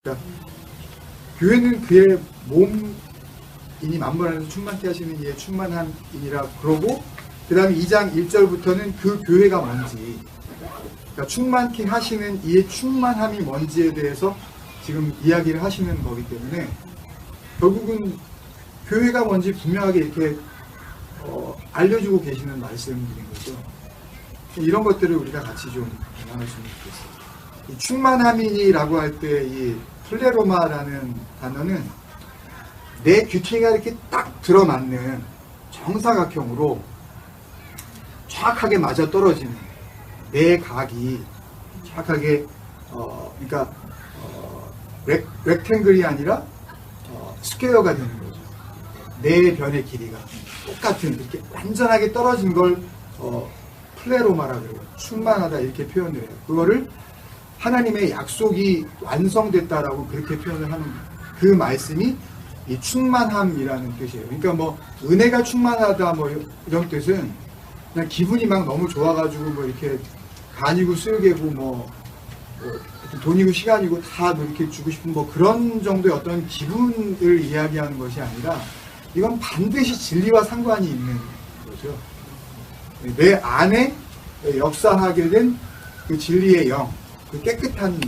그러니까 교회는 그의 몸이니 만물하면서 충만케 하시는 이의 충만함이니라 그러고, 그 다음에 2장 1절부터는 그 교회가 뭔지, 그러니까 충만케 하시는 이의 충만함이 뭔지에 대해서 지금 이야기를 하시는 거기 때문에 결국은 교회가 뭔지 분명하게 이렇게 알려주고 계시는 말씀들인 거죠. 이런 것들을 우리가 같이 좀 나눴으면 좋겠어요. 이 충만함이라고 할 때 이 플레로마라는 단어는 내 귀퉁이가 이렇게 딱 들어맞는 정사각형으로 정확하게 맞아 떨어지는 내 각이 정확하게 그러니까 렉탱글이 아니라 스퀘어가 되는 거죠. 네 변의 길이가 똑같은 이렇게 완전하게 떨어진 걸 플레로마라 그래요. 충만하다 이렇게 표현을 해요. 그거를 하나님의 약속이 완성됐다라고 그렇게 표현을 하는 그 말씀이 이 충만함이라는 뜻이에요. 그러니까 뭐 은혜가 충만하다 뭐 이런 뜻은 그냥 기분이 막 너무 좋아가지고 뭐 이렇게 간이고 쓸개고 뭐 돈이고 시간이고 다 뭐 이렇게 주고 싶은 뭐 그런 정도의 어떤 기분을 이야기하는 것이 아니라 이건 반드시 진리와 상관이 있는 거죠. 내 안에 역사하게 된 그 진리의 영, 그 깨끗한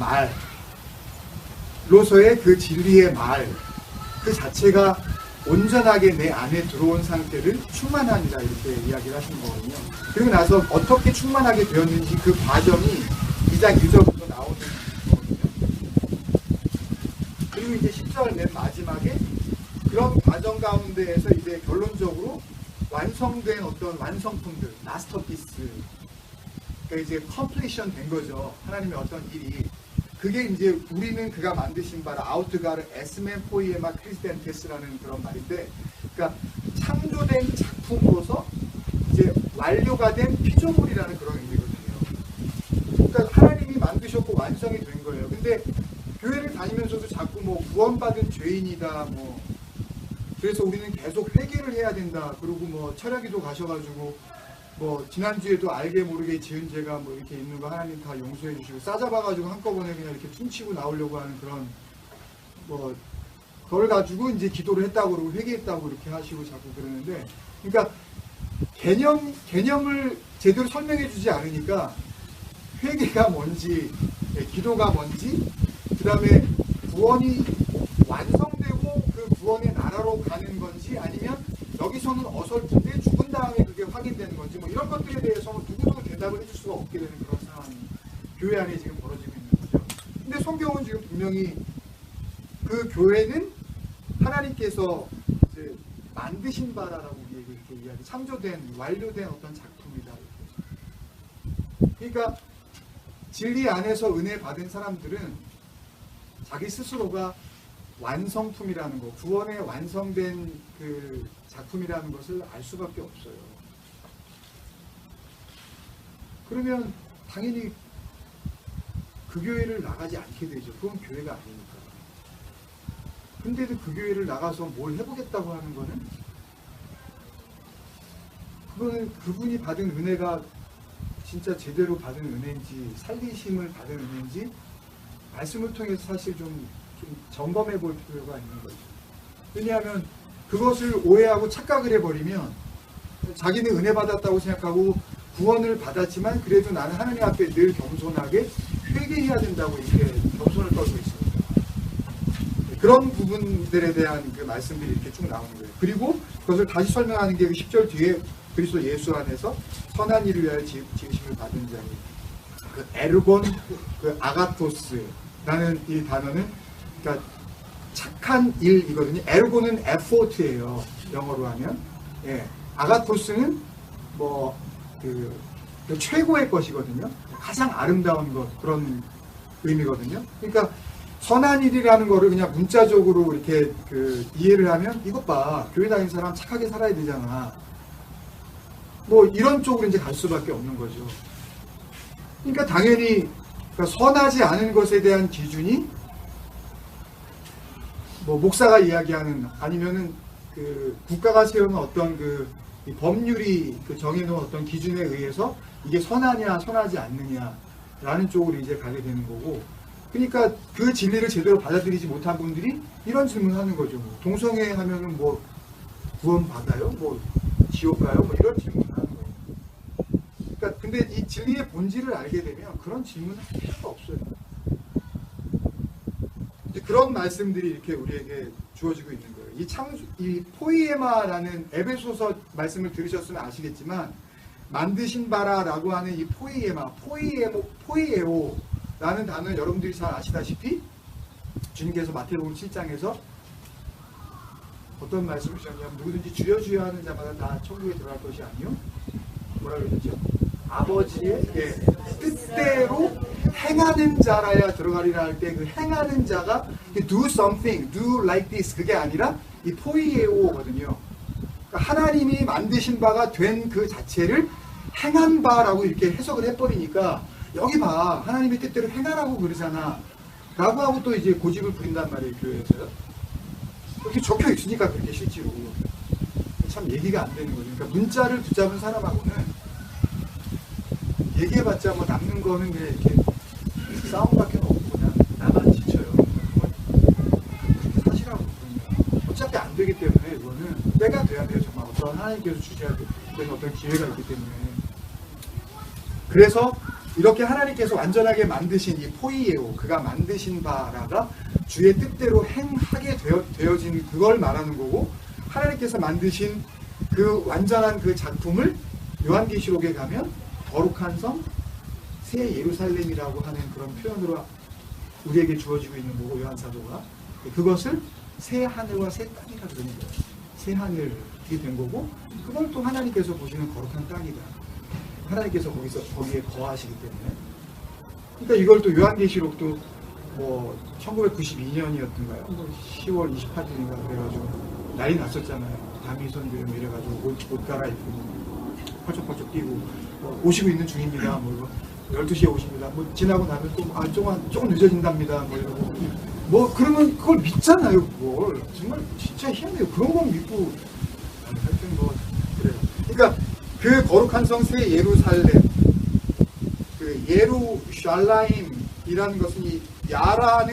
말로서의 그 진리의 말, 그 자체가 온전하게 내 안에 들어온 상태를 충만함이다 이렇게 이야기를 하시는 거거든요. 그리고 나서 어떻게 충만하게 되었는지 그 과정이 2장 1절부터 나오는 거거든요. 그리고 이제 10절 맨 마지막에 그런 과정 가운데에서 이제 결론적으로 완성된 어떤 완성품들, 마스터피스, 그러니까 이제 컴플리션 된 거죠. 하나님의 어떤 일이. 그게 이제 우리는 그가 만드신 바라 아우트가르 에스멘 포이에마 크리스텐테스라는 그런 말인데, 그러니까 창조된 작품으로서 이제 완료가 된 피조물이라는 그런 의미거든요. 그러니까 하나님이 만드셨고 완성이 된 거예요. 근데 교회를 다니면서도 자꾸 뭐 구원받은 죄인이다 뭐 그래서 우리는 계속 회개를 해야 된다. 그리고 뭐 철야기도 가셔가지고 뭐 지난주에도 알게 모르게 지은 죄가 뭐 이렇게 있는 거 하나님 다 용서해 주시고 싸잡아가지고 한꺼번에 그냥 이렇게 퉁치고 나오려고 하는 그런 뭐 그걸 가지고 이제 기도를 했다고 그러고 회개했다고 이렇게 하시고 자꾸 그러는데, 그러니까 개념을 제대로 설명해 주지 않으니까 회개가 뭔지, 기도가 뭔지, 그 다음에 구원이 완성되고 그 구원의 나라로 가는 건지 아니면 여기서는 어설픈데 죽은 다음에 그게 확인되는 건지 뭐 이런 것들에 대해서는 누구도 대답을 해줄 수가 없게 되는 그런 상황이 교회 안에 지금 벌어지고 있는 거죠. 근데 성경은 지금 분명히 그 교회는 하나님께서 이제 만드신 바라라고 우리에게 이렇게 이야기, 창조된 완료된 어떤 작품이다. 그러니까 진리 안에서 은혜 받은 사람들은 자기 스스로가 완성품이라는 것, 구원의 완성된 그 작품이라는 것을 알 수밖에 없어요. 그러면 당연히 그 교회를 나가지 않게 되죠. 그건 교회가 아니니까. 근데도 그 교회를 나가서 뭘 해보겠다고 하는 거는, 그거는 그분이 받은 은혜가 진짜 제대로 받은 은혜인지 살리심을 받은 은혜인지 말씀을 통해서 사실 좀 점검해 볼 필요가 있는 거죠. 왜냐하면 그것을 오해하고 착각을 해버리면 자기는 은혜 받았다고 생각하고 구원을 받았지만 그래도 나는 하나님 앞에 늘 겸손하게 회개해야 된다고 이렇게 겸손을 떨고 있습니다. 그런 부분들에 대한 그 말씀들이 이렇게 쭉 나오는 거예요. 그리고 그것을 다시 설명하는 게 10절 뒤에 그리스도 예수 안에서 선한 일을 위하여 지으심을 받은 자니, 그 에르곤, 그 아가토스라는 이 단어는 그러니까 착한 일이거든요. 에르고는 에포트예요. 영어로 하면. 예. 아가토스는 뭐 그 최고의 것이거든요. 가장 아름다운 것, 그런 의미거든요. 그러니까 선한 일이라는 거를 그냥 문자적으로 이렇게 그 이해를 하면, 이것 봐, 교회 다니는 사람 착하게 살아야 되잖아. 뭐 이런 쪽으로 이제 갈 수밖에 없는 거죠. 그러니까 당연히 그러니까 선하지 않은 것에 대한 기준이 뭐 목사가 이야기하는, 아니면은 그 국가가 세우는 어떤 그 법률이 그 정해놓은 어떤 기준에 의해서 이게 선하냐 선하지 않느냐라는 쪽으로 이제 가게 되는 거고, 그러니까 그 진리를 제대로 받아들이지 못한 분들이 이런 질문을 하는 거죠. 뭐 동성애 하면은 뭐 구원 받아요? 뭐 지옥 가요? 뭐 이런 질문을 하는 거예요. 그러니까 근데 이 진리의 본질을 알게 되면 그런 질문을 할 필요가 없어요. 이제 그런 말씀들이 이렇게 우리에게 주어지고 있는 거예요. 이 포이에마라는 에베소서 말씀을 들으셨으면 아시겠지만 만드신 바라라고 하는 이 포이에오라는 단어는 여러분들이 잘 아시다시피 주님께서 마태복음 7장에서 어떤 말씀을 주셨냐면 누구든지 주여 주여 하는 자마다 다 천국에 들어갈 것이 아니요 뭐라 그랬죠? 아버지의 뜻대로 행하는 자라야 들어가리라 할 때 그 행하는 자가 do something, do like this 그게 아니라 이 포이에오거든요. 그러니까 하나님이 만드신 바가 된 그 자체를 행한 바라고 이렇게 해석을 해버리니까 여기 봐 하나님의 뜻대로 행하라고 그러잖아 라고 하고 또 이제 고집을 부린단 말이에요. 교회에서요. 이렇게 적혀 있으니까 그렇게 실제로 참 얘기가 안 되는 거죠. 그러니까 문자를 붙잡은 사람하고는 얘기해봤자 뭐 남는 거는 그냥 이렇게 싸움밖에 없고 그냥 나만 지쳐요. 사실하고 그러니까 어차피 안 되기 때문에 이거는 때가 돼야 돼요. 정말 어떤 하나님께서 주셔야 되는 어떤 기회가 있기 때문에. 그래서 이렇게 하나님께서 완전하게 만드신 이 포이에오 그가 만드신 바라가 주의 뜻대로 행하게 되어진 그걸 말하는 거고 하나님께서 만드신 그 완전한 그 작품을 요한계시록에 가면 거룩한 성, 새 예루살렘이라고 하는 그런 표현으로 우리에게 주어지고 있는 거고 요한사도가 그것을 새 하늘과 새 땅이라 그러는 거예요. 새 하늘이 된 거고 그걸 또 하나님께서 보시는 거룩한 땅이다. 하나님께서 거기에 거하시기 때문에 그러니까 이걸 또 요한계시록도 뭐 1992년이었던가요? 뭐 10월 28일인가 그래가지고 난리 났었잖아요. 다미선들이 뭐 이래가지고 옷 갈아입고 펄쩍펄쩍 뛰고 오시고 있는 중입니다. 뭐 12시에 오십니다. 뭐 지나고 나면 또 조금 늦어진답니다. 뭐 이러고 뭐 그러면 그걸 믿잖아요. 그걸 정말 진짜 희한해요. 그런 건 믿고 하여튼 뭐 그래요. 그러니까 그 거룩한 성 새 예루살렘 그 예루샬라임이라는 것은 이 야라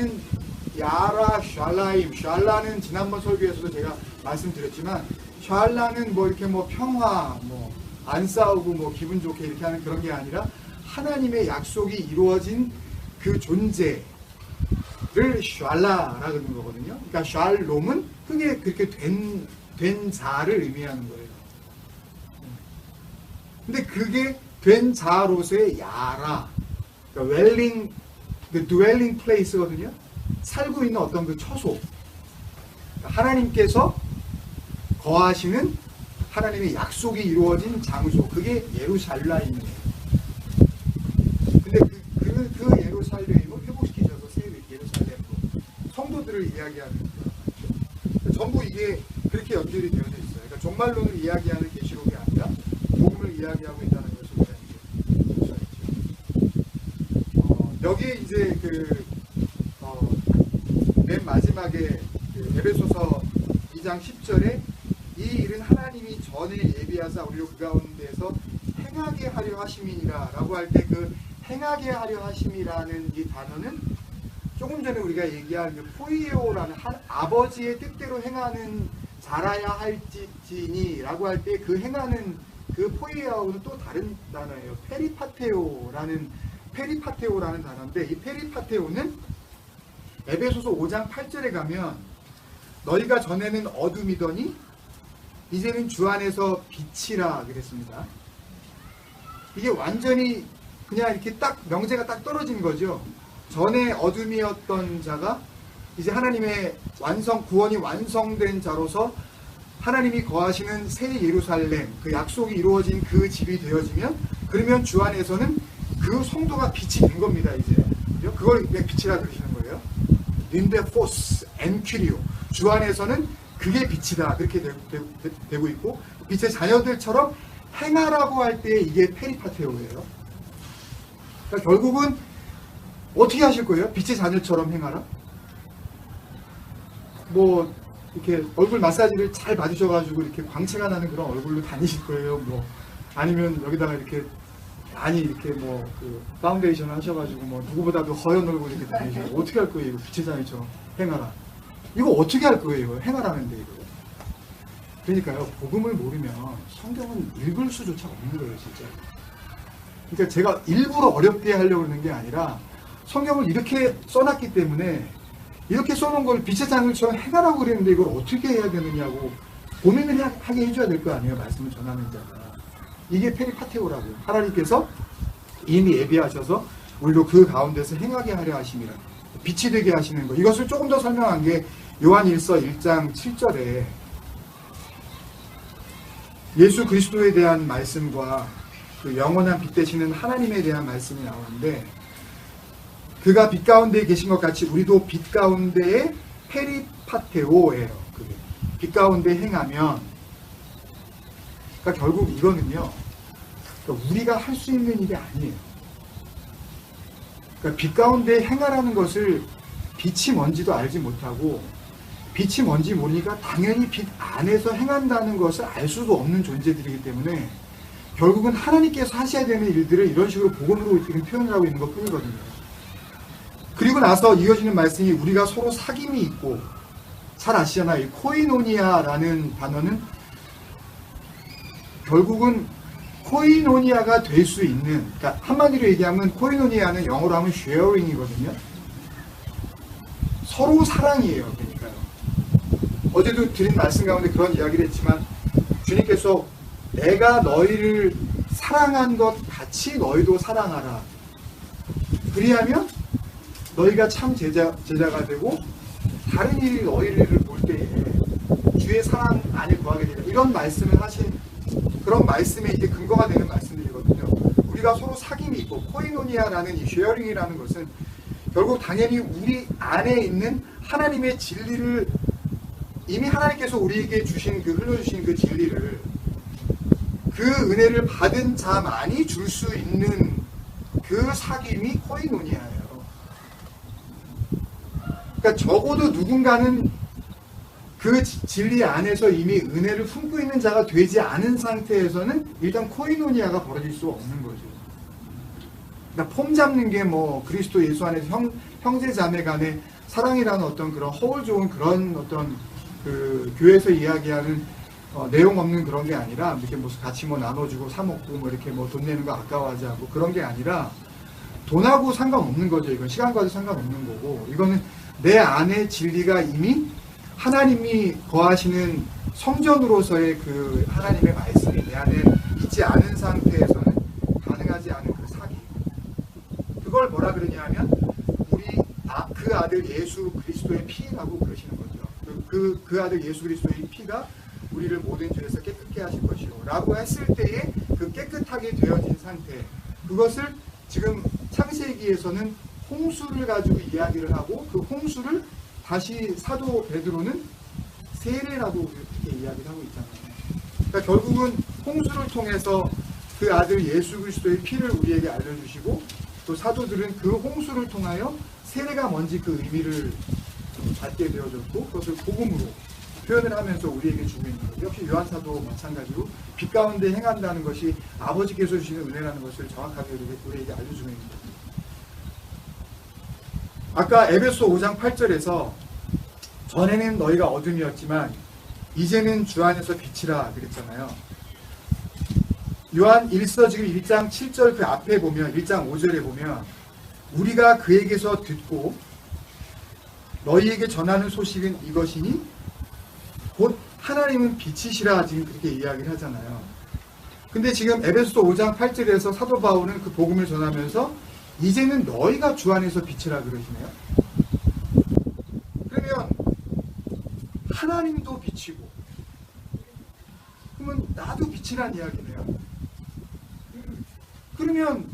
샬라임 지난번 설교에서도 제가 말씀드렸지만 샬라는 뭐 이렇게 뭐 평화 뭐 안 싸우고 뭐 기분 좋게 이렇게 하는 그런 게 아니라 하나님의 약속이 이루어진 그 존재를 샬라라 그러는 거거든요. 그러니까 샬롬은 그게 그렇게 된 자를 의미하는 거예요. 근데 그게 된 자로서의 야라, 그러니까 the dwelling place거든요. 살고 있는 어떤 그 처소. 그러니까 하나님께서 거하시는 하나님의 약속이 이루어진 장소. 그게 예루살렘이에요. 근데 그 예루살렘을 회복시키셔서 새 예루살렘으로 성도들을 이야기하는 거예요. 전부 이게 그렇게 연결이 되어져 있어요. 그러니까 종말론을 이야기하는 계시록이 아니라 복음을 이야기하고 있다는 것을 우리가 이제 여기에 이제 맨 마지막에 에베소서 2장 10절에 이 일은 하나님이 전에 예비하사 우리로 그 가운데서 행하게 하려 하심이니라 라고 할 때 그 행하게 하려 하심이라는 이 단어는 조금 전에 우리가 얘기한 그 포이에오라는 아버지의 뜻대로 행하는 자라야 할지니 라고 할 때 그 행하는 그 포이에오는 또 다른 단어예요. 페리파테오라는 단어인데 이 페리파테오는 에베소서 5장 8절에 가면 너희가 전에는 어둠이더니 이제는 주 안에서 빛이라 그랬습니다. 이게 완전히 그냥 이렇게 딱 명제가 딱 떨어진 거죠. 전에 어둠이었던 자가 이제 하나님의 구원이 완성된 자로서 하나님이 거하시는 새 예루살렘 그 약속이 이루어진 그 집이 되어지면 그러면 주 안에서는 그 성도가 빛이 된 겁니다. 이제 그걸 왜 빛이라 그러시는 거예요? 닌데 포스 엔퀴리오 주 안에서는 그게 빛이다 그렇게 되고 있고 빛의 자녀들처럼 행하라고 할 때 이게 페리파테오예요. 그러니까 결국은 어떻게 하실 거예요? 빛의 자녀처럼 행하라? 뭐 이렇게 얼굴 마사지를 잘 받으셔가지고 이렇게 광채가 나는 그런 얼굴로 다니실 거예요? 뭐 아니면 여기다가 이렇게 많이 이렇게 뭐 그 파운데이션 하셔가지고 뭐 누구보다도 허연 얼굴 이렇게 다니시고 어떻게 할 거예요? 이거 빛의 자매처럼 행하라. 이거 어떻게 할 거예요? 이거 행하라는데 이거. 그러니까요, 복음을 모르면 성경은 읽을 수조차 없는 거예요, 진짜. 그러니까 제가 일부러 어렵게 하려고 그러는 게 아니라 성경을 이렇게 써놨기 때문에 이렇게 써놓은 걸 빛의 자매처럼 행하라고 그랬는데 이걸 어떻게 해야 되느냐고 고민을 하게 해줘야 될 거 아니에요, 말씀을 전하는 자가. 이게 페리파테오라고요. 하나님께서 이미 예비하셔서 우리도 그 가운데서 행하게 하려 하심이라. 빛이 되게 하시는 거. 이것을 조금 더 설명한 게 요한일서 1장 7절에 예수 그리스도에 대한 말씀과 그 영원한 빛 되시는 하나님에 대한 말씀이 나오는데, 그가 빛 가운데 계신 것 같이 우리도 빛 가운데의 페리파테오예요. 그게 빛 가운데 행하면, 그러니까 결국 이거는요, 그러니까 우리가 할 수 있는 일이 아니에요. 그러니까 빛 가운데 행하라는 것을 빛이 뭔지도 알지 못하고 빛이 뭔지 모르니까 당연히 빛 안에서 행한다는 것을 알 수도 없는 존재들이기 때문에 결국은 하나님께서 하셔야 되는 일들을 이런 식으로 복음으로 지금 표현을 하고 있는 것 뿐이거든요. 그리고 나서 이어지는 말씀이 우리가 서로 사귐이 있고, 잘 아시잖아요. 이 코이노니아라는 단어는 결국은 코이노니아가 될 수 있는, 그러니까 한마디로 얘기하면 코이노니아는 영어로 하면 쉐어링이거든요. 서로 사랑이에요. 그러니까요. 어제도 드린 말씀 가운데 그런 이야기를 했지만 주님께서 내가 너희를 사랑한 것 같이 너희도 사랑하라. 그리하면 너희가 참 제자가 되고 다른 일이 너희를 볼 때에 주의 사랑 안에 거하게 되리라. 이런 말씀을 하신 그런 말씀에 이제 근거가 되는 말씀들이거든요. 우리가 서로 사귐이 있고, 코이노니아라는 이 쉐어링이라는 것은 결국 당연히 우리 안에 있는 하나님의 진리를, 이미 하나님께서 우리에게 주신 흘러주신 그 진리를, 그 은혜를 받은 자만이 줄 수 있는 그 사귐이 코이노니아예요. 그러니까 적어도 누군가는 그 진리 안에서 이미 은혜를 품고 있는 자가 되지 않은 상태에서는 일단 코이노니아가 벌어질 수 없는 거죠. 그러니까 폼 잡는 게 뭐 그리스도 예수 안에서 형제 자매 간의 사랑이라는 어떤 그런 허울 좋은 그런 어떤 그 교회에서 이야기하는 내용 없는 그런 게 아니라, 이렇게 무슨 같이 뭐 나눠주고 사먹고 뭐 이렇게 뭐 돈 내는 거 아까워하지 않고 그런 게 아니라, 돈하고 상관없는 거죠. 이건 시간과도 상관없는 거고, 이거는 내 안에 진리가 이미 하나님이 거하시는 성전으로서의 그 하나님의 말씀이 내 안에 있지 않은 상태에서는 가능하지 않은 그 사기. 그걸 뭐라 그러냐 하면 그 아들 예수 그리스도의 피라고 그러시는 거죠. 그 아들 예수 그리스도의 피가 우리를 모든 죄에서 깨끗게 하실 것이요 라고 했을 때에 그 깨끗하게 되어진 상태, 그것을 지금 창세기에서는 홍수를 가지고 이야기를 하고, 그 홍수를 다시 사도 베드로는 세례라고 이렇게 이야기를 하고 있잖아요. 그러니까 결국은 홍수를 통해서 그 아들 예수 그리스도의 피를 우리에게 알려주시고, 또 사도들은 그 홍수를 통하여 세례가 뭔지 그 의미를 갖게 되어졌고, 그것을 복음으로 표현을 하면서 우리에게 주고 있는 거예요. 역시 요한사도 마찬가지로 빛 가운데 행한다는 것이 아버지께서 주시는 은혜라는 것을 정확하게 우리에게 알려주고 있는 거예요. 아까 에베소 5장 8절에서 전에는 너희가 어둠이었지만 이제는 주 안에서 빛이라 그랬잖아요. 요한 1서 지금 1장 7절 그 앞에 보면, 1장 5절에 보면 우리가 그에게서 듣고 너희에게 전하는 소식은 이것이니 곧 하나님은 빛이시라, 지금 그렇게 이야기를 하잖아요. 근데 지금 에베소서 5장 8절에서 사도 바울은 그 복음을 전하면서 이제는 너희가 주 안에서 빛이라 그러시네요. 그러면 하나님도 빛이고, 그러면 나도 빛이란 이야기네요. 그러면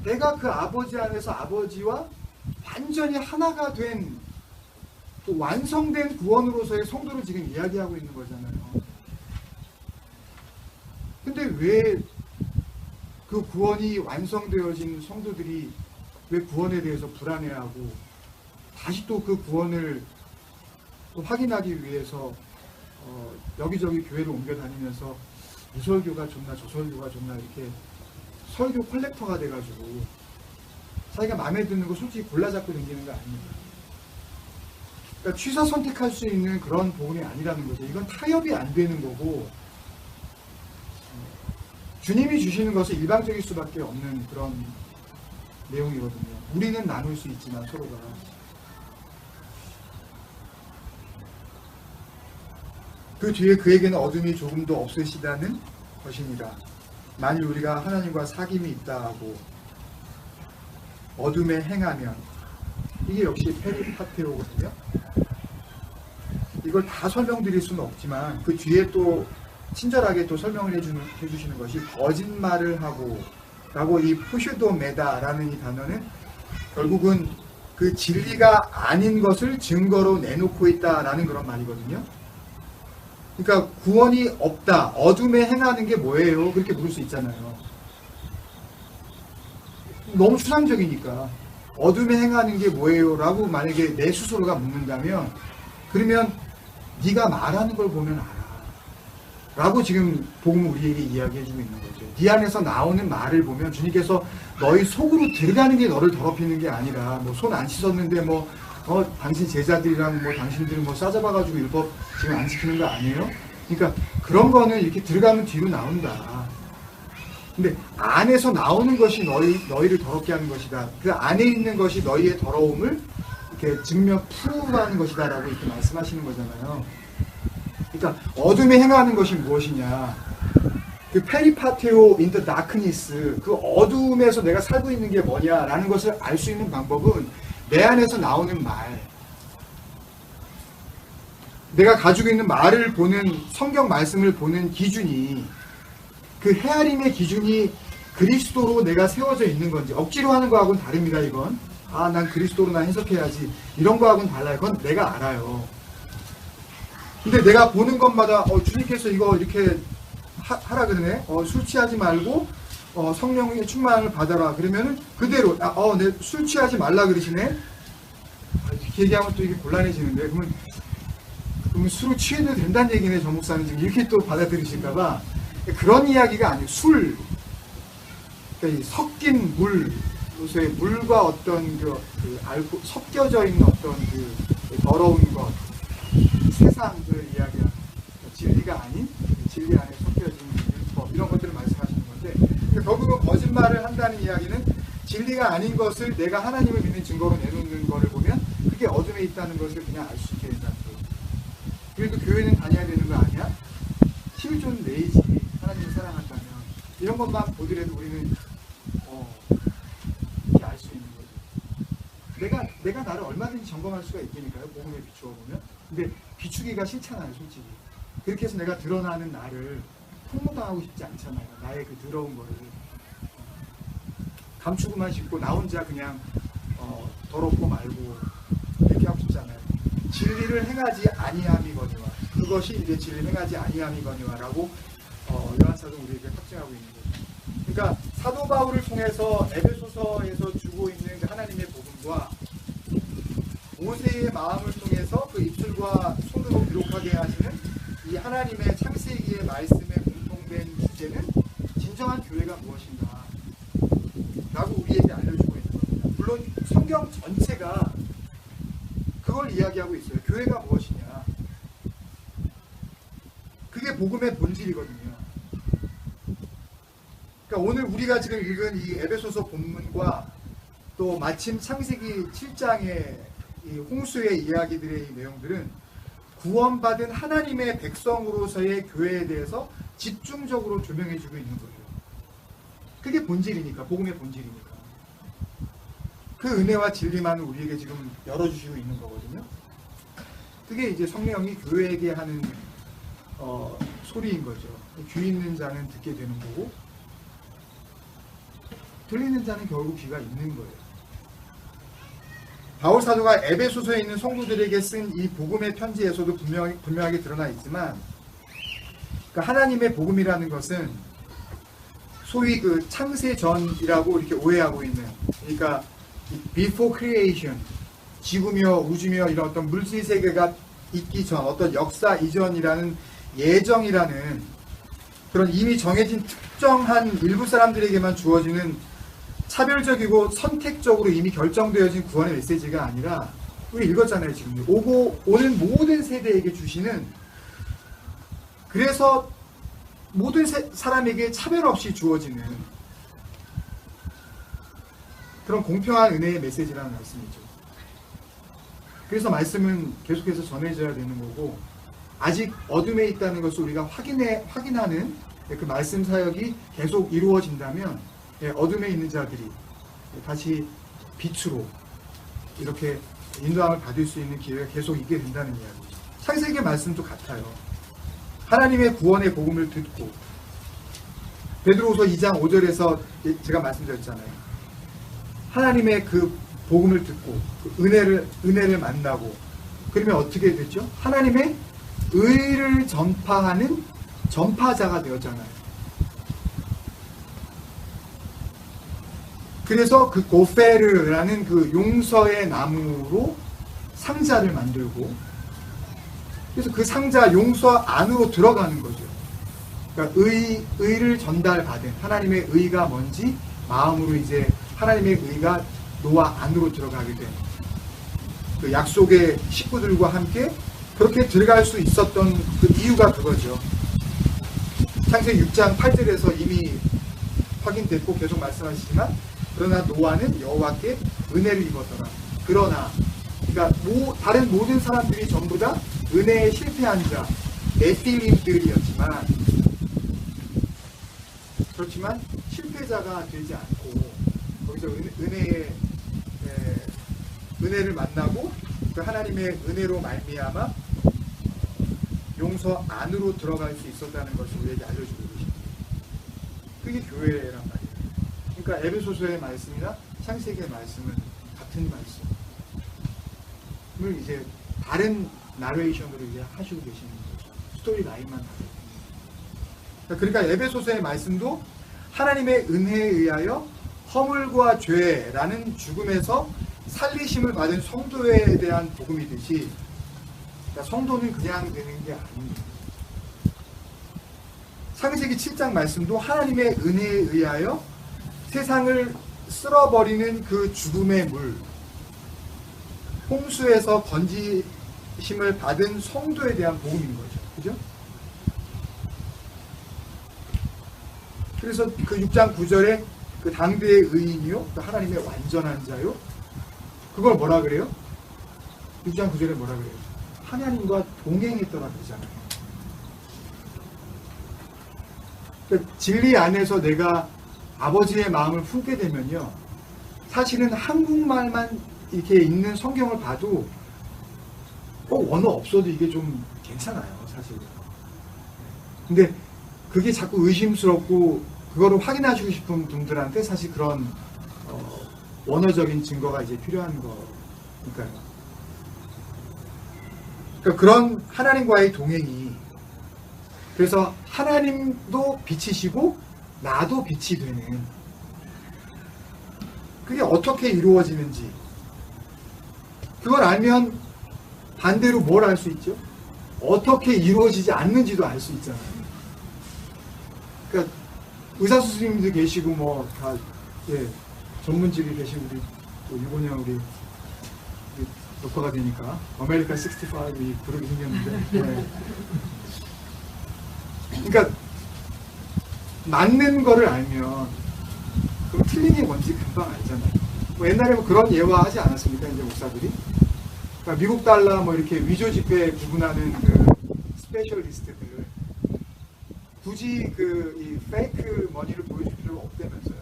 내가 그 아버지 안에서 아버지와 완전히 하나가 된, 또 완성된 구원으로서의 성도를 지금 이야기하고 있는 거잖아요. 근데 왜 그 구원이 완성되어진 성도들이 왜 구원에 대해서 불안해하고 다시 또 그 구원을 또 확인하기 위해서 여기저기 교회를 옮겨 다니면서 이 설교가 좋나 저 설교가 좋나 이렇게 설교 컬렉터가 돼가지고 자기가 마음에 드는 거 솔직히 골라 잡고 다니는 거 아닙니다. 그러니까 취사 선택할 수 있는 그런 복음이 아니라는 거죠. 이건 타협이 안 되는 거고, 주님이 주시는 것은 일방적일 수밖에 없는 그런 내용이거든요. 우리는 나눌 수 있지만 서로가. 그 뒤에 그에게는 어둠이 조금 더 없으시다는 것이니라. 만일 우리가 하나님과 사귐이 있다 하고 어둠에 행하면, 이게 역시 페리파테오거든요. 이걸 다 설명드릴 수는 없지만 그 뒤에 또 친절하게 또 설명을 해주시는 것이 거짓말을 하고 라고, 이 푸슈도메다라는 이 단어는 결국은 그 진리가 아닌 것을 증거로 내놓고 있다라는 그런 말이거든요. 그러니까 구원이 없다, 어둠에 행하는 게 뭐예요? 그렇게 물을 수 있잖아요. 너무 추상적이니까 어둠에 행하는 게 뭐예요? 라고 만약에 내 스스로가 묻는다면, 그러면 네가 말하는 걸 보면 알아 라고 지금 복음은 우리에게 이야기해주고 있는 거죠. 네 안에서 나오는 말을 보면 주님께서 너희 속으로 들어가는 게 너를 더럽히는 게 아니라, 뭐 손 안 씻었는데 당신 제자들이랑 당신들은 싸잡아가지고 율법 지금 안 지키는 거 아니에요? 그러니까 그런 거는 이렇게 들어가면 뒤로 나온다. 근데 안에서 나오는 것이 너희를 더럽게 하는 것이다. 그 안에 있는 것이 너희의 더러움을 이렇게 증명 프루브하는 것이다 라고 이렇게 말씀하시는 거잖아요. 그러니까 어둠에 행하는 것이 무엇이냐, 그 페리파테오 인 더 다크니스, 그 어둠에서 내가 살고 있는 게 뭐냐라는 것을 알 수 있는 방법은 내 안에서 나오는 말, 내가 가지고 있는 말을 보는, 성경 말씀을 보는 기준이, 그 헤아림의 기준이 그리스도로 내가 세워져 있는 건지, 억지로 하는 거하고는 다릅니다. 이건 난 그리스도로 나 해석해야지, 이런 거하고는 달라요. 그건 내가 알아요. 근데 내가 보는 것마다 주님께서 이거 이렇게 하라 그러네, 술 취하지 말고 성령의 충만을 받아라 그러면은 그대로 내 술 취하지 말라 그러시네. 이렇게 얘기하면 또 이게 곤란해지는데, 그러면 술을 취해도 된다는 얘기네, 저 목사는 지금 이렇게 또 받아들이실까봐. 그런 이야기가 아니에요. 술, 그러니까 이 섞인 물, 요새 물과 어떤 그 알코올 섞여져 있는 어떤 그 더러운 것, 세상을 이야기하는, 진리가 아닌 진리 안에 섞여진 율법, 이런 것들을 말씀하시는 건데, 그러니까 결국은 거짓말을 한다는 이야기는 진리가 아닌 것을 내가 하나님을 믿는 증거로 내놓는 것을 보면 그게 어둠에 있다는 것을 그냥 알 수 있게 된다는 거예요. 그래도 교회는 다녀야 되는 거 아니야? 힘을 좀 내야지, 하나님을 사랑한다면. 이런 것만 보더라도 우리는 이렇게 알 수 있는 거죠. 내가 나를 얼마든지 점검할 수가 있으니까요, 복음에 비추어 보면. 근데 비추기가 싫잖아요, 솔직히. 그렇게 해서 내가 드러나는 나를 폭로당하고 싶지 않잖아요. 나의 그 더러운 거를 감추고만 싶고 나 혼자 그냥 더럽고 말고 이렇게 하고 싶잖아요. 진리를 행하지 아니함이거니와, 그것이 이제 진리를 행하지 아니함이거니와라고 요한사도 우리에게 확증하고 있는 거죠. 그러니까 사도 바울을 통해서 에베소서에서 주고 있는 그 하나님의 복음과 모세의 마음을 통해서 그 입술과 손으로 기록하게 하시는 이 하나님의 창세기의 말씀에 공통된 주제는 진정한 교회가 무엇인가 라고 우리에게 알려주고 있는 겁니다. 물론 성경 전체가 그걸 이야기하고 있어요. 교회가 무엇이냐, 그게 복음의 본질이거든요. 그러니까 오늘 우리가 지금 읽은 이 에베소서 본문과 또 마침 창세기 7장의 이 홍수의 이야기들의 이 내용들은 구원받은 하나님의 백성으로서의 교회에 대해서 집중적으로 조명해주고 있는 거예요. 그게 본질이니까, 복음의 본질이니까. 그 은혜와 진리만을 우리에게 지금 열어주시고 있는 거거든요. 그게 이제 성령이 교회에게 하는 소리인 거죠. 귀 있는 자는 듣게 되는 거고, 들리는 자는 결국 귀가 있는 거예요. 바울 사도가 에베소서에 있는 성도들에게 쓴 이 복음의 편지에서도 분명하게 드러나 있지만, 그러니까 하나님의 복음이라는 것은 소위 그 창세 전이라고 이렇게 오해하고 있는, 그러니까 before creation, 지구며 우주며 이런 어떤 물질 세계가 있기 전, 어떤 역사 이전이라는 예정이라는 그런 이미 정해진 특정한 일부 사람들에게만 주어지는 차별적이고 선택적으로 이미 결정되어진 구원의 메시지가 아니라, 우리 읽었잖아요. 지금 오고 오는 모든 세대에게 주시는, 그래서 모든 사람에게 차별 없이 주어지는 그런 공평한 은혜의 메시지라는 말씀이죠. 그래서 말씀은 계속해서 전해져야 되는 거고, 아직 어둠에 있다는 것을 우리가 확인하는 그 말씀 사역이 계속 이루어진다면, 어둠에 있는 자들이 다시 빛으로 이렇게 인도함을 받을 수 있는 기회가 계속 있게 된다는 이야기죠. 창세기 말씀도 같아요. 하나님의 구원의 복음을 듣고, 베드로후서 2장 5절에서 제가 말씀드렸잖아요. 하나님의 그 복음을 듣고 그 은혜를 만나고, 그러면 어떻게 됐죠? 하나님의 의를 전파하는 전파자가 되었잖아요. 그래서 그 고페르라는 그 용서의 나무로 상자를 만들고, 그래서 그 상자 용서 안으로 들어가는 거죠. 그러니까 의를 전달받은 하나님의 의가 뭔지 마음으로 이제 하나님의 의가 노아 안으로 들어가게 된 그 약속의 식구들과 함께 그렇게 들어갈 수 있었던 그 이유가 그거죠. 창세기 6장 8절에서 이미 확인됐고 계속 말씀하시지만, 그러나 노아는 여호와께 은혜를 입었더라. 그러나, 그러니까 다른 모든 사람들이 전부 다 은혜에 실패한 자, 네필림들이었지만, 그렇지만 실패자가 되지 않고 거기서 은혜를 만나고 그 하나님의 은혜로 말미암아 용서 안으로 들어갈 수 있었다는 것을 우리에게 알려주고 계십니다. 그게 교회란 말이에요. 그러니까 에베소서의 말씀이나 창세기의 말씀은 같은 말씀을 이제 다른 나레이션으로 이제 하시고 계시는 거죠. 스토리 라인만 다르고. 그러니까 에베소서의 말씀도 하나님의 은혜에 의하여 허물과 죄라는 죽음에서 살리심을 받은 성도에 대한 복음이듯이, 그러니까 성도는 그냥 되는 게 아닙니다. 창세기 7장 말씀도 하나님의 은혜에 의하여 세상을 쓸어버리는 그 죽음의 물, 홍수에서 건지심을 받은 성도에 대한 복음인 거죠. 그죠? 그래서 그 6장 9절에 그 당대의 의인이요, 또 하나님의 완전한 자요, 그걸 뭐라 그래요? 6장 9절에 뭐라 그래요? 하나님과 동행했더라 그러잖아요. 그러니까 진리 안에서 내가 아버지의 마음을 품게 되면요, 사실은 한국말만 이렇게 읽는 성경을 봐도 꼭 원어 없어도 이게 좀 괜찮아요, 사실. 근데 그게 자꾸 의심스럽고 그거를 확인하시고 싶은 분들한테 사실 그런 원어적인 증거가 이제 필요한 거니까요. 그러니까 그런 하나님과의 동행이, 그래서 하나님도 빛이시고 나도 빛이 되는, 그게 어떻게 이루어지는지 그걸 알면 반대로 뭘 알 수 있죠? 어떻게 이루어지지 않는지도 알 수 있잖아요. 그러니까 의사 선생님도 계시고 뭐 다 전문직이 계신 우리 또 일본형 우리 녹화가 되니까 아메리칸 65이 그룹이 생겼는데, 그러니까 맞는 거를 알면 그럼 틀린 게 뭔지 금방 알잖아요. 뭐 옛날에 뭐 그런 예화하지 않았습니까? 이제 목사들이, 그러니까 미국 달러 뭐 이렇게 위조 지폐 구분하는 그 스페셜리스트들 굳이 이 페이크 머니를 보여줄 필요가 없다면서요.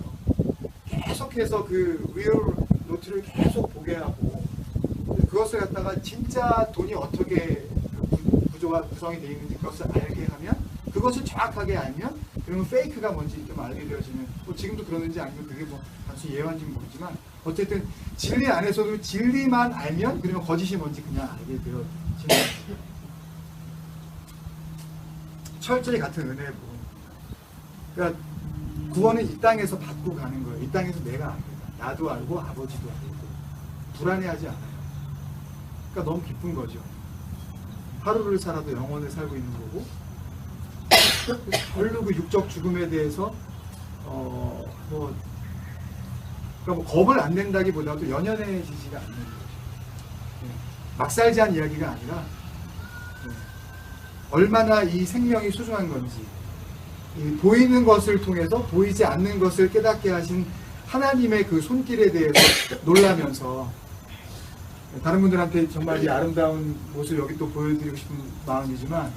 계속해서 그 리얼 노트를 계속 보게 하고, 그것을 갖다가 진짜 돈이 어떻게 구조가 구성이 되어 있는지 그것을 알게 하면, 그것을 정확하게 알면 그러면 페이크가 뭔지 좀 알게 되어지는, 뭐 지금도 그러는지 아니면 그게 뭐 단순히 예화인지는 모르지만 어쨌든 진리 안에서도 진리만 알면 그러면 거짓이 뭔지 그냥 알게 되어지는, 철저히 같은 은혜의 부분. 그러니까 구원은 이 땅에서 받고 가는 거예요. 이 땅에서 내가 압니다. 나도 알고 아버지도 알고 불안해하지 않아요. 그러니까 너무 기쁜 거죠. 하루를 살아도 영원을 살고 있는 거고, 별로 그 육적 죽음에 대해서 그러니까 뭐 겁을 안 낸다기보다도 연연해지지가 않는 거죠. 막살지한 이야기가 아니라 얼마나 이 생명이 소중한 건지, 이 보이는 것을 통해서 보이지 않는 것을 깨닫게 하신 하나님의 그 손길에 대해서 놀라면서, 다른 분들한테 정말 이 아름다운 모습을 여기 또 보여드리고 싶은 마음이지만,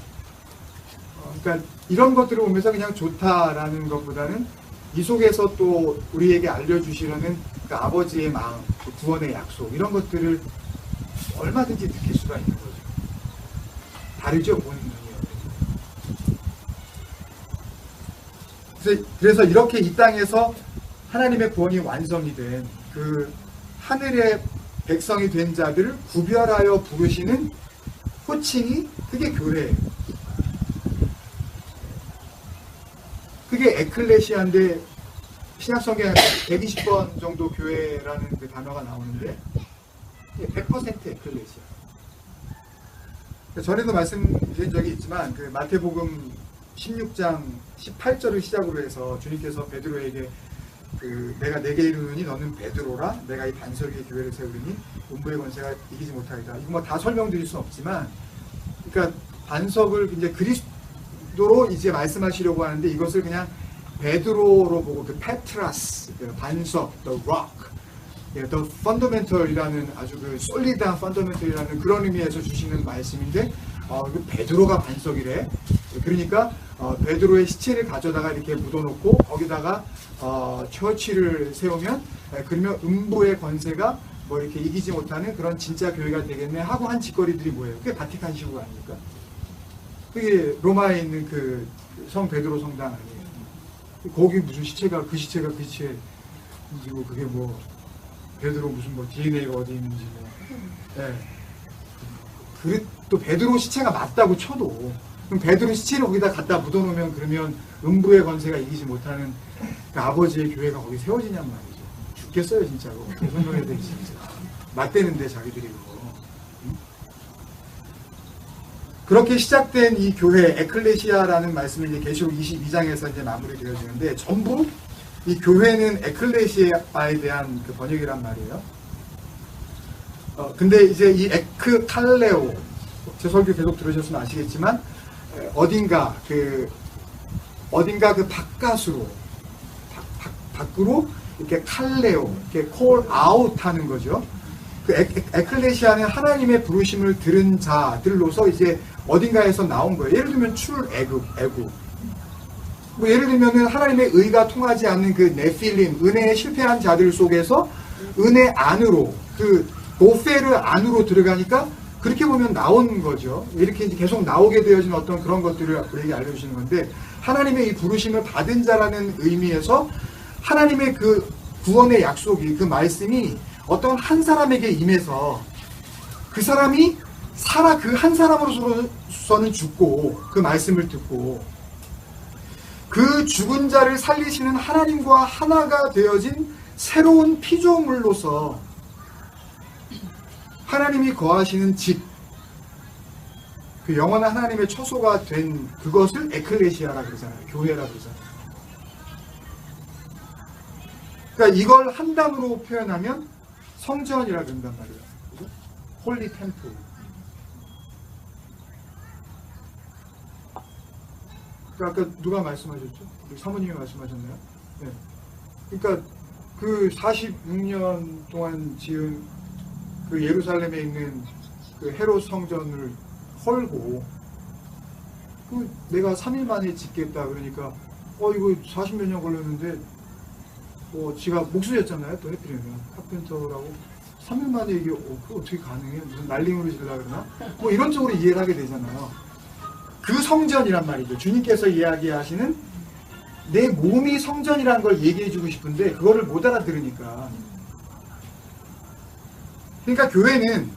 그러니까 이런 것들을 보면서 그냥 좋다라는 것보다는 이 속에서 또 우리에게 알려주시려는 그 아버지의 마음, 그 구원의 약속, 이런 것들을 얼마든지 느낄 수가 있는 거죠. 다르죠, 보는 눈이요. 그래서 이렇게 이 땅에서 하나님의 구원이 완성이 된 그 하늘의 백성이 된 자들을 구별하여 부르시는 호칭이 그게 교회예요. 그게 에클레시아인데, 신약성경에 120번 정도 교회라는 그 단어가 나오는데 100% 에클레시아. 전에도 말씀드린 적이 있지만 그 마태복음 16장 18절을 시작으로 해서 주님께서 베드로에게 내가 내게 이르노니 너는 베드로라, 내가 이 반석 위에 교회를 세우리니 음부의 권세가 이기지 못하리다. 이거 뭐 다 설명드릴 수는 없지만, 그러니까 반석을 이제 그리스도로 이제 말씀하시려고 하는데, 이것을 그냥 베드로로 보고 그 페트라스, 그 반석, the rock, the fundamental이라는 아주 그 솔리드한 fundamental이라는 그런 의미에서 주시는 말씀인데, 그 베드로가 반석이래. 그러니까 베드로의 시체를 가져다가 이렇게 묻어놓고 거기다가 처치를 세우면, 그러면 음부의 권세가 뭐 이렇게 이기지 못하는 그런 진짜 교회가 되겠네 하고 한 짓거리들이 뭐예요? 그게 바티칸 시국 아닙니까? 그게 로마에 있는 그 성 베드로 성당 아니에요? 거기 무슨 시체가 그 시체고 그게 뭐 베드로 무슨 뭐 DNA가 어디 있는지 뭐. 네. 또 베드로 시체가 맞다고 쳐도, 그럼 베드로 시체를 거기다 갖다 묻어놓으면 그러면 음부의 권세가 이기지 못하는 그 아버지의 교회가 거기 세워지냔 말이죠. 죽겠어요 진짜로. 어떻게 설명해야 되지 진짜. 맞대는데 자기들이 그거. 응? 그렇게 시작된 이 교회 에클레시아라는 말씀이 이제 계시록 22장에서 이제 마무리되어지는데, 전부 이 교회는 에클레시아에 대한 그 번역이란 말이에요. 근데 이제 이 에크칼레오, 제 설교 계속 들으셨으면 아시겠지만, 어딘가 그 바깥으로, 밖으로 이렇게 칼레오, 이렇게 콜 아웃 하는 거죠. 그 에클레시아는 하나님의 부르심을 들은 자들로서 이제 어딘가에서 나온 거예요. 예를 들면 출애굽. 뭐 예를 들면은 하나님의 의가 통하지 않는 그 네필림, 은혜에 실패한 자들 속에서 은혜 안으로, 그 노페르 안으로 들어가니까 그렇게 보면 나온 거죠. 이렇게 이제 계속 나오게 되어진 어떤 그런 것들을 우리에게 알려주시는 건데, 하나님의 이 부르심을 받은 자라는 의미에서 하나님의 그 구원의 약속이, 그 말씀이 어떤 한 사람에게 임해서 그 사람이 그 한 사람으로서는 죽고, 그 말씀을 듣고 그 죽은 자를 살리시는 하나님과 하나가 되어진 새로운 피조물로서 하나님이 거하시는 집, 그 영원한 하나님의 처소가 된 그것을 에클레시아라 그러잖아요. 교회라 그러잖아요. 그러니까 이걸 한 단어로 표현하면 성전이라 그런단 말이에요. 홀리 템플. 아까 누가 말씀하셨죠? 우리 사모님이 말씀하셨나요? 네. 그러니까 그 46년 동안 지은 그 예루살렘에 있는 그 헤롯 성전을 헐고, 그 내가 3일 만에 짓겠다 그러니까 이거 40몇 년 걸렸는데 지가 목수였잖아요. 또 해피려면 카펜터라고 3일 만에 이게 그거 어떻게 가능해? 무슨 날링으로 질라 그러나? 뭐 이런 쪽으로 이해를 하게 되잖아요. 그 성전이란 말이죠. 주님께서 이야기하시는 내 몸이 성전이라는 걸 얘기해주고 싶은데 그거를 못 알아들으니까. 그러니까 교회는,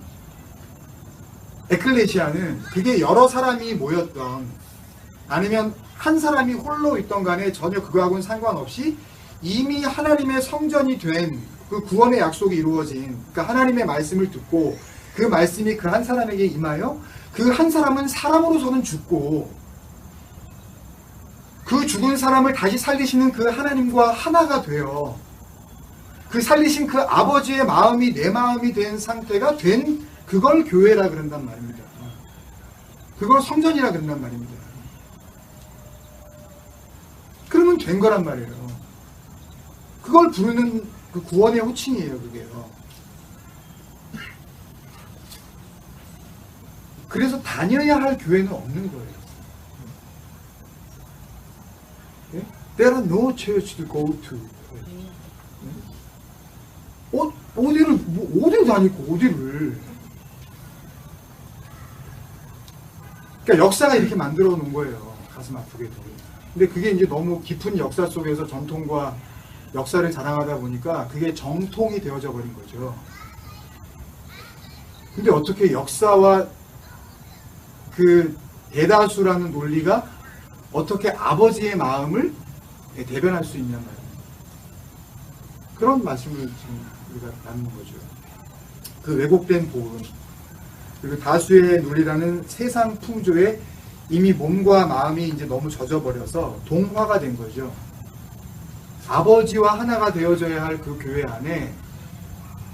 에클레시아는 그게 여러 사람이 모였던, 아니면 한 사람이 홀로 있던 간에 전혀 그거하고는 상관없이 이미 하나님의 성전이 된 그 구원의 약속이 이루어진, 그러니까 하나님의 말씀을 듣고 그 말씀이 그 한 사람에게 임하여 그 한 사람은 사람으로서는 죽고 그 죽은 사람을 다시 살리시는 그 하나님과 하나가 돼요. 그 살리신 그 아버지의 마음이 내 마음이 된 상태가 된 그걸 교회라 그런단 말입니다. 그걸 성전이라 그런단 말입니다. 그러면 된 거란 말이에요. 그걸 부르는 그 구원의 호칭이에요, 그게요. 그래서 다녀야 할 교회는 없는 거예요. There are no church to go to. 어디를 다니고, 어디를. 그러니까 역사가 이렇게 만들어 놓은 거예요. 가슴 아프게도. 근데 그게 이제 너무 깊은 역사 속에서 전통과 역사를 자랑하다 보니까 그게 정통이 되어져 버린 거죠. 근데 어떻게 역사와 그 대다수라는 논리가 어떻게 아버지의 마음을 대변할 수 있냔 말이에요. 그런 말씀을 지금 우리가 나누는 거죠. 그 왜곡된 복음, 그리고 다수의 논리라는 세상 풍조에 이미 몸과 마음이 이제 너무 젖어버려서 동화가 된 거죠. 아버지와 하나가 되어져야 할 그 교회 안에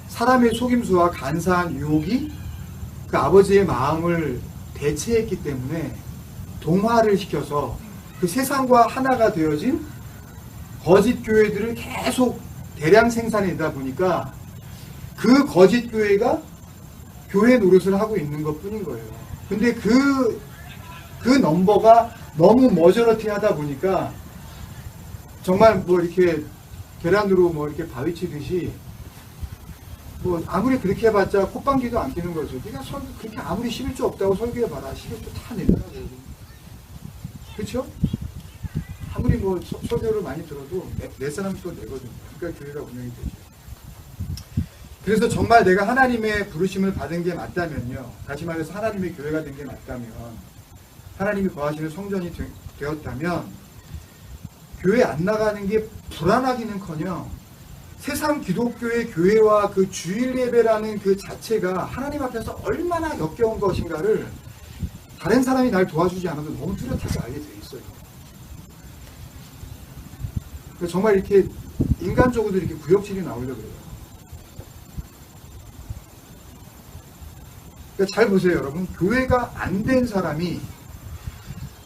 사람의 속임수와 간사한 유혹이 그 아버지의 마음을 대체했기 때문에 동화를 시켜서 그 세상과 하나가 되어진 거짓 교회들을 계속 대량 생산하다 보니까 그 거짓 교회가 교회 노릇을 하고 있는 것 뿐인 거예요. 근데 그 넘버가 너무 머저러티 하다 보니까 정말 뭐 이렇게 계란으로 뭐 이렇게 바위 치듯이 뭐 아무리 그렇게 해봤자 콧방귀도 안 끼는 거죠. 네가 그렇게 아무리 11조 없다고 설교해봐라. 11조 다 내더라고. 그렇죠? 아무리 뭐 설교를 많이 들어도 내 사람이 또 내거든요. 그러니까 교회가 운영이 되죠. 그래서 정말 내가 하나님의 부르심을 받은 게 맞다면요. 다시 말해서 하나님의 교회가 된 게 맞다면, 하나님이 거하시는 성전이 되었다면 교회 안 나가는 게 불안하기는커녕 세상 기독교의 교회와 그 주일 예배라는 그 자체가 하나님 앞에서 얼마나 역겨운 것인가를 다른 사람이 날 도와주지 않아도 너무 뚜렷하게 알게 돼 있어요. 정말 이렇게 인간적으로 이렇게 구역질이 나오려고 그래요. 그러니까 잘 보세요, 여러분. 교회가 안 된 사람이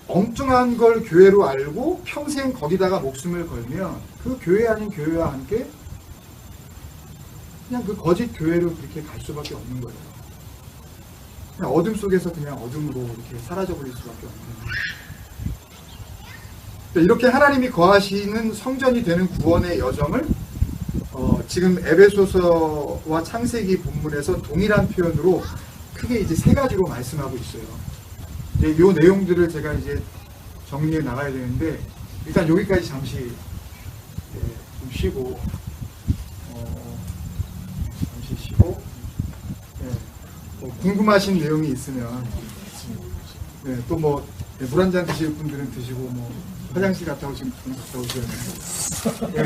엉뚱한 걸 교회로 알고 평생 거기다가 목숨을 걸면 그 교회 아닌 교회와 함께 그냥 그 거짓 교회로 그렇게 갈 수밖에 없는 거예요. 그냥 어둠 속에서 그냥 어둠으로 이렇게 사라져버릴 수밖에 없는 거예요. 이렇게 하나님이 거하시는 성전이 되는 구원의 여정을 지금 에베소서와 창세기 본문에서 동일한 표현으로 크게 이제 세 가지로 말씀하고 있어요. 이 내용들을 제가 이제 정리해 나가야 되는데 일단 여기까지 잠시 좀 쉬고 궁금하신 내용이 있으면 또 뭐 물 한 잔 드실 분들은 드시고 뭐 화장실 갔다 오신 분 갔다 오셔야 되는데